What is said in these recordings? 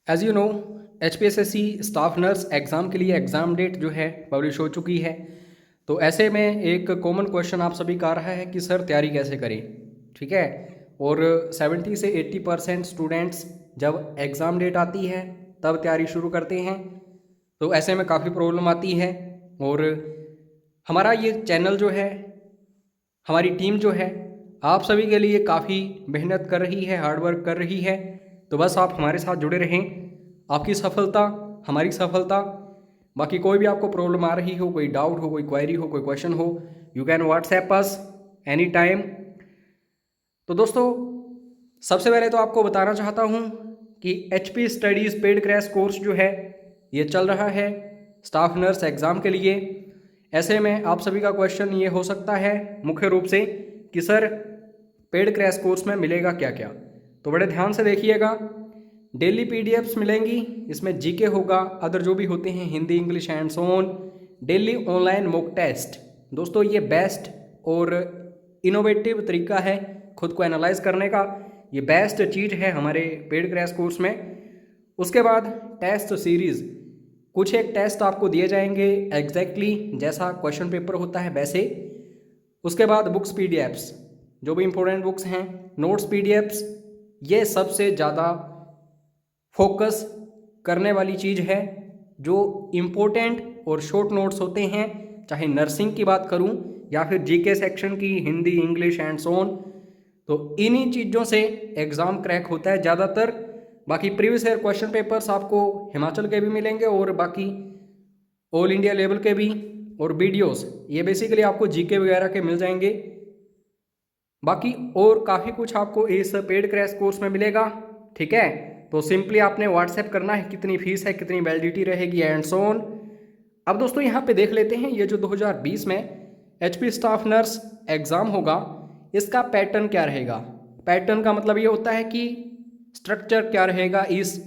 As you know HPSSC staff nurse exam के लिए exam date जो है पब्लिश हो चुकी है। तो ऐसे में एक कॉमन क्वेश्चन आप सभी का आ रहा है कि सर तैयारी कैसे करें, ठीक है। और 70 से 80% स्टूडेंट्स जब एग्ज़ाम डेट आती है तब तैयारी शुरू करते हैं। तो ऐसे में काफ़ी प्रॉब्लम आती है और हमारा ये चैनल जो है, हमारी टीम जो है, आप सभी के लिए काफ़ी मेहनत कर रही है, हार्ड वर्क कर रही है। तो बस आप हमारे साथ जुड़े रहें, आपकी सफलता हमारी सफलता। बाकी कोई भी आपको प्रॉब्लम आ रही हो, कोई डाउट हो, कोई क्वेरी हो, कोई क्वेश्चन हो, you can WhatsApp us any time. तो दोस्तों, सबसे पहले तो आपको बताना चाहता हूँ कि HP studies paid crash course जो है ये चल रहा है स्टाफ नर्स एग्ज़ाम के लिए। ऐसे में आप सभी का क्वेश्चन ये हो सकता है मुख्य रूप से कि सर पेड क्रैश कोर्स में मिलेगा क्या क्या। तो बड़े ध्यान से देखिएगा, डेली PDFs मिलेंगी, इसमें जीके होगा, अदर जो भी होते हैं Hindi English and so on, daily online mock test. दोस्तों ये बेस्ट और इनोवेटिव तरीका है खुद को एनालाइज करने का, ये बेस्ट चीज़ है हमारे पेड क्रैश कोर्स में। उसके बाद टेस्ट सीरीज़, कुछ एक टेस्ट आपको दिए जाएंगे एग्जैक्टली जैसा क्वेश्चन पेपर होता है वैसे। उसके बाद बुक्स PDFs, जो भी इंपॉर्टेंट बुक्स हैं, नोट्स PDFs, ये सबसे ज़्यादा फोकस करने वाली चीज़ है। जो इम्पोर्टेंट और शॉर्ट नोट्स होते हैं, चाहे नर्सिंग की बात करूं या फिर जीके सेक्शन की, Hindi English and so on, तो इन्हीं चीज़ों से एग्ज़ाम क्रैक होता है ज़्यादातर। बाकी प्रीवियस ईयर क्वेश्चन पेपर्स आपको हिमाचल के भी मिलेंगे और बाकी ऑल इंडिया लेवल के भी, और वीडियोस ये बेसिकली आपको जीके वगैरह के मिल जाएंगे। बाकी और काफ़ी कुछ आपको इस पेड क्रैश कोर्स में मिलेगा, ठीक है। तो सिंपली आपने व्हाट्सएप करना है कितनी फीस है, कितनी वैलिडिटी रहेगी एंड सो ऑन। अब दोस्तों यहाँ पे देख लेते हैं ये जो 2020 में HP स्टाफ नर्स एग्ज़ाम होगा, इसका पैटर्न क्या रहेगा। पैटर्न का मतलब ये होता है कि स्ट्रक्चर क्या रहेगा इस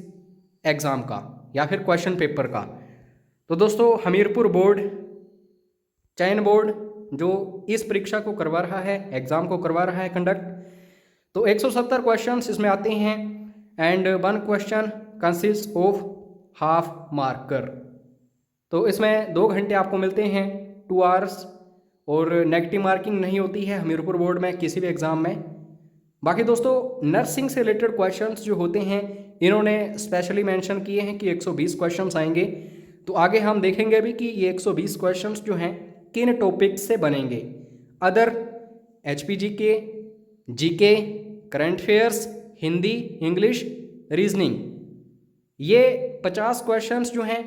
एग्ज़ाम का या फिर क्वेश्चन पेपर का। तो दोस्तों हमीरपुर बोर्ड, चयन बोर्ड जो इस परीक्षा को करवा रहा है, एग्ज़ाम को करवा रहा है कंडक्ट, तो 170 क्वेश्चंस इसमें आते हैं and one question consist of half marker. तो इसमें 2 घंटे आपको मिलते हैं, 2 आवर्स, और नेगेटिव मार्किंग नहीं होती है हमीरपुर बोर्ड में किसी भी एग्ज़ाम में। बाकी दोस्तों नर्सिंग से रिलेटेड क्वेश्चंस जो होते हैं इन्होंने स्पेशली मेंशन किए हैं कि 120 क्वेश्चंस आएंगे। तो आगे हम देखेंगे भी कि ये 120 क्वेश्चंस जो हैं किन टॉपिक्स से बनेंगे। अदर HPG के, GK, current affairs, Hindi English, reasoning, ये 50 क्वेश्चंस जो हैं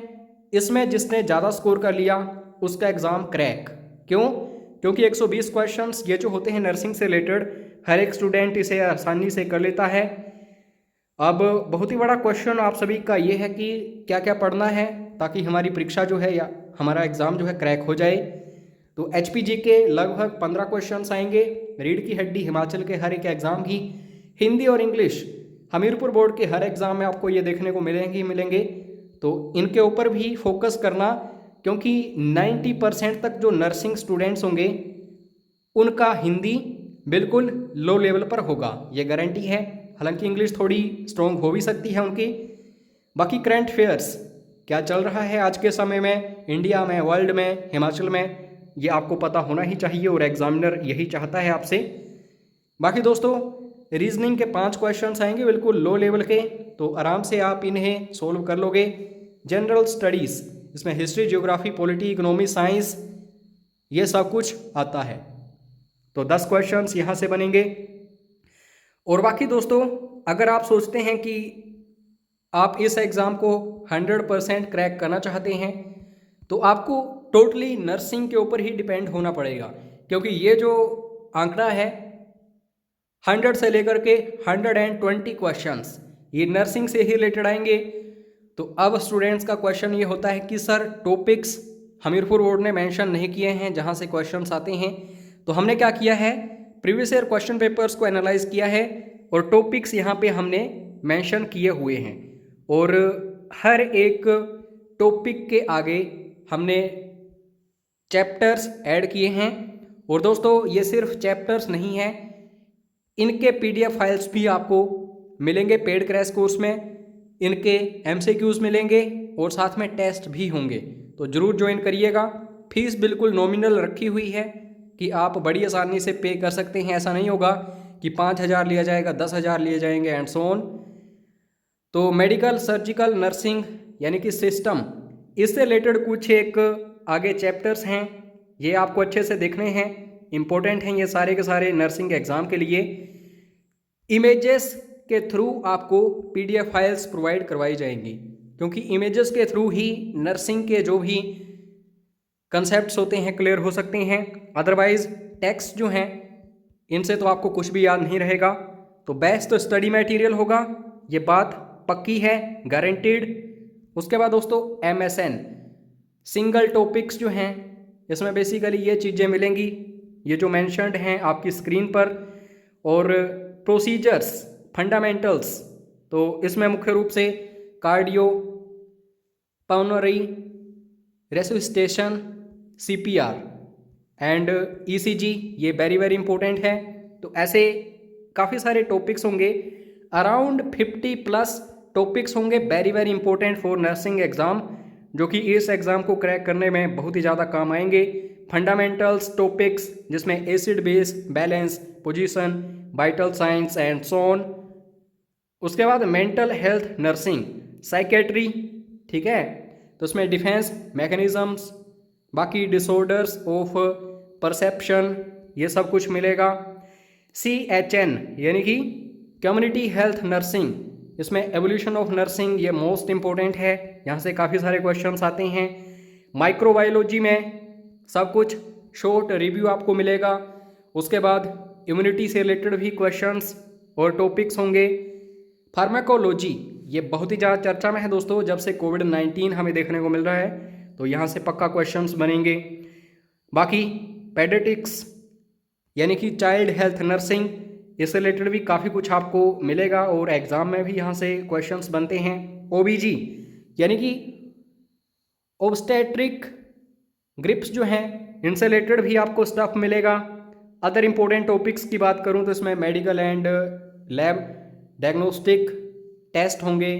इसमें जिसने ज़्यादा स्कोर कर लिया उसका एग्ज़ाम क्रैक। क्यों? क्योंकि 120 क्वेश्चंस ये जो होते हैं नर्सिंग से रिलेटेड, हर एक स्टूडेंट इसे आसानी से कर लेता है। अब बहुत ही बड़ा क्वेश्चन आप सभी का ये है कि क्या क्या पढ़ना है ताकि हमारी परीक्षा जो है या हमारा एग्ज़ाम जो है क्रैक हो जाए। तो HPG के लगभग 15 क्वेश्चंस आएंगे, रीढ़ की हड्डी हिमाचल के हर एक एग्ज़ाम की, हिंदी और इंग्लिश हमीरपुर बोर्ड के हर एग्ज़ाम में आपको ये देखने को मिलेंगे ही मिलेंगे। तो इनके ऊपर भी फोकस करना, क्योंकि 90% तक जो नर्सिंग स्टूडेंट्स होंगे उनका हिंदी बिल्कुल लो लेवल पर होगा, ये गारंटी है। हालांकि इंग्लिश थोड़ी स्ट्रॉन्ग हो भी सकती है उनकी। बाकी करंट अफेयर्स, क्या चल रहा है आज के समय में इंडिया में, वर्ल्ड में, हिमाचल में, ये आपको पता होना ही चाहिए और एग्जामिनर यही चाहता है आपसे। बाकी दोस्तों रीजनिंग के 5 क्वेश्चंस आएंगे बिल्कुल लो लेवल के, तो आराम से आप इन्हें सोल्व कर लोगे। जनरल स्टडीज़, इसमें history, geography, polity, economy, science, ये सब कुछ आता है। तो 10 क्वेश्चंस यहाँ से बनेंगे। और बाकी दोस्तों अगर आप सोचते हैं कि आप इस एग्ज़ाम को 100% क्रैक करना चाहते हैं तो आपको टोटली नर्सिंग के ऊपर ही डिपेंड होना पड़ेगा, क्योंकि ये जो आंकड़ा है 100 से लेकर के 120 क्वेश्चंस ये नर्सिंग से ही रिलेटेड आएंगे। तो अब स्टूडेंट्स का क्वेश्चन ये होता है कि सर टॉपिक्स हमीरपुर बोर्ड ने मेंशन नहीं किए हैं जहां से क्वेश्चंस आते हैं। तो हमने क्या किया है, प्रीवियस ईयर क्वेश्चन पेपर्स को एनालाइज किया है और टॉपिक्स यहाँ पे हमने मेंशन किए हुए हैं, और हर एक टॉपिक के आगे हमने चैप्टर्स ऐड किए हैं। और दोस्तों ये सिर्फ चैप्टर्स नहीं है, इनके PDF फाइल्स भी आपको मिलेंगे पेड क्रैश कोर्स में। इनके MCQs मिलेंगे और साथ में टेस्ट भी होंगे। तो ज़रूर ज्वाइन करिएगा। फीस बिल्कुल नॉमिनल रखी हुई है कि आप बड़ी आसानी से पे कर सकते हैं। ऐसा नहीं होगा कि 5,000 लिया जाएगा, 10,000 लिए जाएंगे एंड सो ऑन। तो मेडिकल सर्जिकल नर्सिंग यानी कि सिस्टम, इससे रिलेटेड कुछ एक आगे चैप्टर्स हैं, ये आपको अच्छे से देखने हैं, इम्पोर्टेंट हैं ये सारे के सारे नर्सिंग एग्ज़ाम के लिए। इमेजेस के थ्रू आपको PDF फाइल्स प्रोवाइड करवाई जाएंगी, क्योंकि इमेजेस के थ्रू ही नर्सिंग के जो भी कंसेप्ट्स होते हैं क्लियर हो सकते हैं। अदरवाइज टेक्स्ट जो हैं इनसे तो आपको कुछ भी याद नहीं रहेगा। तो बेस्ट तो स्टडी मटेरियल होगा, ये बात पक्की है, गारंटीड। उसके बाद दोस्तों MSN सिंगल टॉपिक्स जो हैं, इसमें बेसिकली ये चीज़ें मिलेंगी, ये जो मेंशन्ड हैं आपकी स्क्रीन पर। और प्रोसीजर्स, फंडामेंटल्स, तो इसमें मुख्य रूप से cardio, pulmonary, resuscitation, CPR and ECG, ये वेरी वेरी इंपॉर्टेंट है। तो ऐसे काफ़ी सारे टॉपिक्स होंगे, अराउंड 50+ टॉपिक्स होंगे very very important for nursing exam, जो कि इस एग्ज़ाम को क्रैक करने में बहुत ही ज़्यादा काम आएंगे। फंडामेंटल्स टॉपिक्स जिसमें acid base balance, position, vital science and so on. उसके बाद मेंटल हेल्थ नर्सिंग, साइकेट्री, ठीक है, तो उसमें डिफेंस मैकेनिज्म्स, बाकी डिसऑर्डर्स ऑफ परसेप्शन, ये सब कुछ मिलेगा। CHN यानी कि कम्युनिटी हेल्थ नर्सिंग, इसमें एवोल्यूशन ऑफ नर्सिंग, ये मोस्ट इंपॉर्टेंट है, यहाँ से काफ़ी सारे क्वेश्चंस आते हैं। माइक्रोबायोलॉजी में सब कुछ शॉर्ट रिव्यू आपको मिलेगा। उसके बाद इम्यूनिटी से रिलेटेड भी क्वेश्चंस और टॉपिक्स होंगे। फार्माकोलॉजी, ये बहुत ही ज़्यादा चर्चा में है दोस्तों, जब से कोविड-19 हमें देखने को मिल रहा है, तो यहाँ से पक्का क्वेश्चंस बनेंगे। बाकी पेडियाट्रिक्स यानी कि चाइल्ड हेल्थ नर्सिंग, इससे रिलेटेड भी काफ़ी कुछ आपको मिलेगा और एग्ज़ाम में भी यहाँ से क्वेश्चंस बनते हैं। OBG यानी कि ऑब्स्टेट्रिक ग्रिप्स जो हैं, इनसे रिलेटेड भी आपको स्टफ मिलेगा। अदर इम्पोर्टेंट टॉपिक्स की बात करूँ तो इसमें medical and lab diagnostic test होंगे,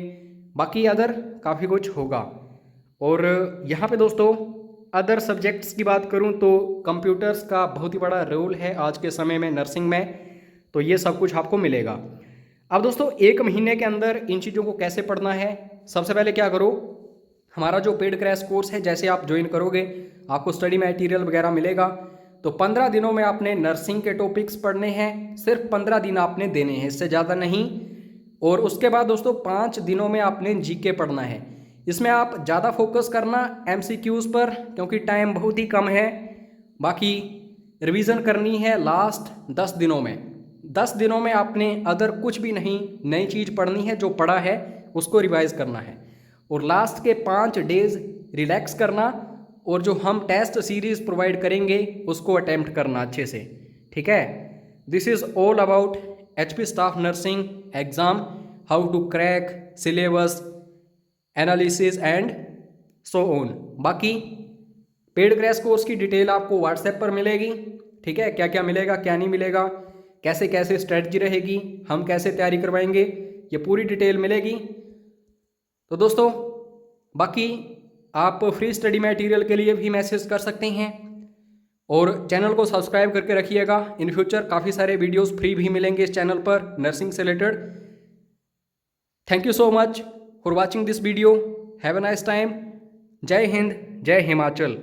बाकी अदर काफ़ी कुछ होगा। और यहाँ पे दोस्तों अदर सब्जेक्ट्स की बात करूँ तो कंप्यूटर्स का बहुत ही बड़ा रोल है आज के समय में नर्सिंग में, तो ये सब कुछ आपको मिलेगा। अब दोस्तों 1 महीने के अंदर इन चीज़ों को कैसे पढ़ना है, सबसे पहले क्या करो, हमारा जो पेड क्रैश कोर्स है, जैसे आप ज्वाइन करोगे आपको स्टडी मटेरियल वगैरह मिलेगा। तो 15 दिनों में आपने नर्सिंग के टॉपिक्स पढ़ने हैं, सिर्फ 15 दिन आपने देने हैं, इससे ज़्यादा नहीं। और उसके बाद दोस्तों 5 दिनों में आपने GK पढ़ना है। इसमें आप ज़्यादा फोकस करना MCQs पर, क्योंकि टाइम बहुत ही कम है। बाकी रिवीजन करनी है लास्ट 10 दिनों में। 10 दिनों में आपने अदर कुछ भी नहीं, नई चीज़ पढ़नी है, जो पढ़ा है उसको रिवाइज करना है। और लास्ट के 5 डेज रिलैक्स करना, और जो हम टेस्ट सीरीज़ प्रोवाइड करेंगे उसको अटेम्प्ट करना अच्छे से, ठीक है। This is all about HP staff nursing exam, how to crack syllabus, analysis and so on. बाकी पेड क्रैश कोर्स की डिटेल आपको WhatsApp पर मिलेगी, ठीक है, क्या क्या मिलेगा क्या नहीं मिलेगा, कैसे कैसे स्ट्रेटजी रहेगी, हम कैसे तैयारी करवाएंगे, ये पूरी डिटेल मिलेगी। तो दोस्तों बाकी आप फ्री स्टडी मटेरियल के लिए भी मैसेज कर सकते हैं, और चैनल को सब्सक्राइब करके रखिएगा। इन फ्यूचर काफ़ी सारे वीडियोस फ्री भी मिलेंगे इस चैनल पर नर्सिंग से related. Thank you so much for watching this video, have a nice time. जय हिंद, जय हिमाचल।